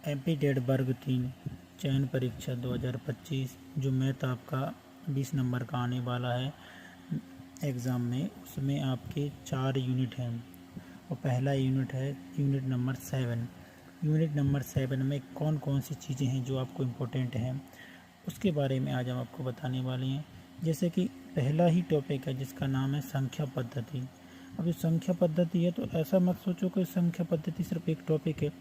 MP TET वर्ग 3 चयन परीक्षा 2025 जो मैथ आपका 20 नंबर का आने वाला है एग्ज़ाम में, उसमें आपके 4 यूनिट हैं और पहला यूनिट है यूनिट नंबर 7। यूनिट नंबर 7 में कौन कौन सी चीज़ें हैं जो आपको इम्पोर्टेंट हैं उसके बारे में आज हम आपको बताने वाले हैं। जैसे कि पहला ही टॉपिक है जिसका नाम है संख्या पद्धति। अब जो संख्या पद्धति है तो ऐसा मत सोचो कि संख्या पद्धति सिर्फ एक टॉपिक है,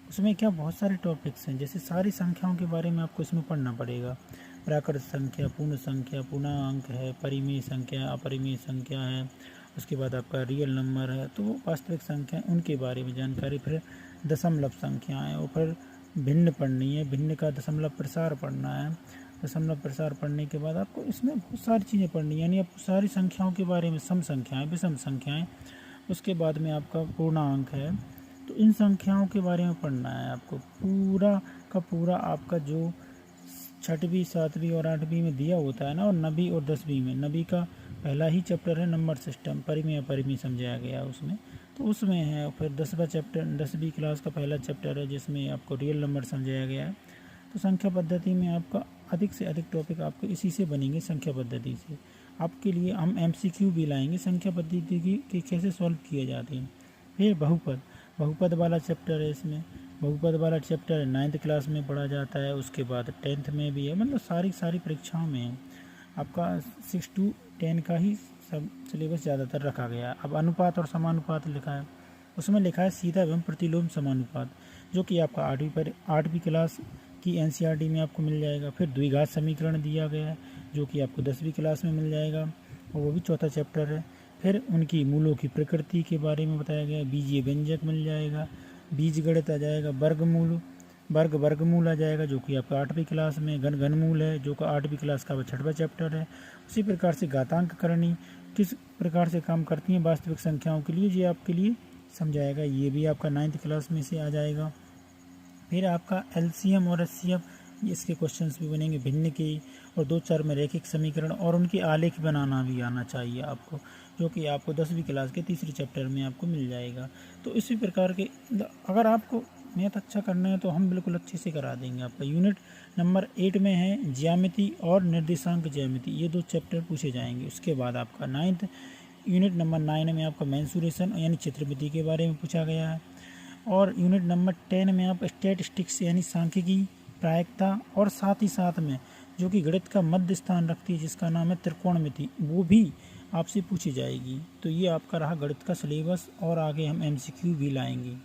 उसमें क्या बहुत सारे टॉपिक्स हैं। जैसे सारी संख्याओं के बारे में आपको इसमें पढ़ना पड़ेगा। प्राकृत संख्या, पूर्णांक है, परिमेय संख्या, अपरिमेय संख्या है, उसके बाद आपका रियल नंबर है, तो वो वास्तविक संख्या उनके बारे में जानकारी। फिर दशमलव संख्याएँ और फिर भिन्न पढ़नी है, भिन्न का दशमलव प्रसार पढ़ना है। दशमलव प्रसार पढ़ने के बाद आपको इसमें बहुत सारी चीज़ें पढ़नी है, यानी आपको सारी संख्याओं के बारे में, सम संख्याएँ, विषम संख्याएँ, उसके बाद में आपका पूर्णांक है, तो इन संख्याओं के बारे में पढ़ना है आपको। पूरा का पूरा आपका जो 6वीं 7वीं और 8वीं में दिया होता है ना, और 9वीं और 10वीं में, 9वीं का पहला ही चैप्टर है नंबर सिस्टम, परिमेय अपरिमेय समझाया गया उसमें, तो उसमें है। फिर 10वां चैप्टर 10वीं क्लास का पहला चैप्टर है जिसमें आपको रियल नंबर समझाया गया है। तो संख्या पद्धति में आपका अधिक से अधिक टॉपिक आपको इसी से बनेंगे, संख्या पद्धति से। आपके लिए हम MCQ भी लाएंगे संख्या पद्धति की कैसे सॉल्व किए जाते हैं। फिर बहुपद वाला चैप्टर है इसमें, बहुपद वाला चैप्टर 9th क्लास में पढ़ा जाता है, उसके बाद 10th में भी है, मतलब सारी परीक्षाओं में है। आपका 6 to 10 का ही सब सिलेबस ज़्यादातर रखा गया है। अब अनुपात और समानुपात लिखा है, उसमें लिखा है सीधा एवं प्रतिलोम समानुपात, जो कि आपका 8वीं क्लास की NCERT में आपको मिल जाएगा। फिर द्विघात समीकरण दिया गया है जो कि आपको 10वीं क्लास में मिल जाएगा और वो भी चौथा चैप्टर है। फिर उनकी मूलों की प्रकृति के बारे में बताया गया है। बीजीय व्यंजक मिल जाएगा, बीजगणित आ जाएगा, वर्गमूल आ जाएगा जो कि आपका 8वीं क्लास में, घनमूल है जो कि 8वीं क्लास का 6वां चैप्टर है। उसी प्रकार से घातांक करणी किस प्रकार से काम करती हैं वास्तविक संख्याओं के लिए, ये आपके लिए समझाएगा, ये भी आपका 9th क्लास में से आ जाएगा। फिर आपका LCM और HCF इसके क्वेश्चंस भी बनेंगे, भिन्न के और 2-4 में रैखिक समीकरण और उनके आलेख बनाना भी आना चाहिए आपको, जो कि आपको 10वीं क्लास के 3रे चैप्टर में आपको मिल जाएगा। तो इसी प्रकार के अगर आपको मैथ अच्छा करना है तो हम बिल्कुल अच्छे से करा देंगे। आपका यूनिट नंबर 8 में है ज्यामिति और निर्देशांक ज्यामिति, ये 2 चैप्टर पूछे जाएंगे। उसके बाद आपका 9th यूनिट नंबर 9 में आपका मेंसुरेशन यानी चित्रमिति के बारे में पूछा गया है। और यूनिट नंबर 10 में आप स्टैटिस्टिक्स यानी सांख्यिकी, प्रायिकता, और साथ ही साथ में जो कि गणित का मध्य स्थान रखती है जिसका नाम है त्रिकोणमिति, वो भी आपसे पूछी जाएगी। तो ये आपका रहा गणित का सिलेबस और आगे हम MCQ भी लाएंगे।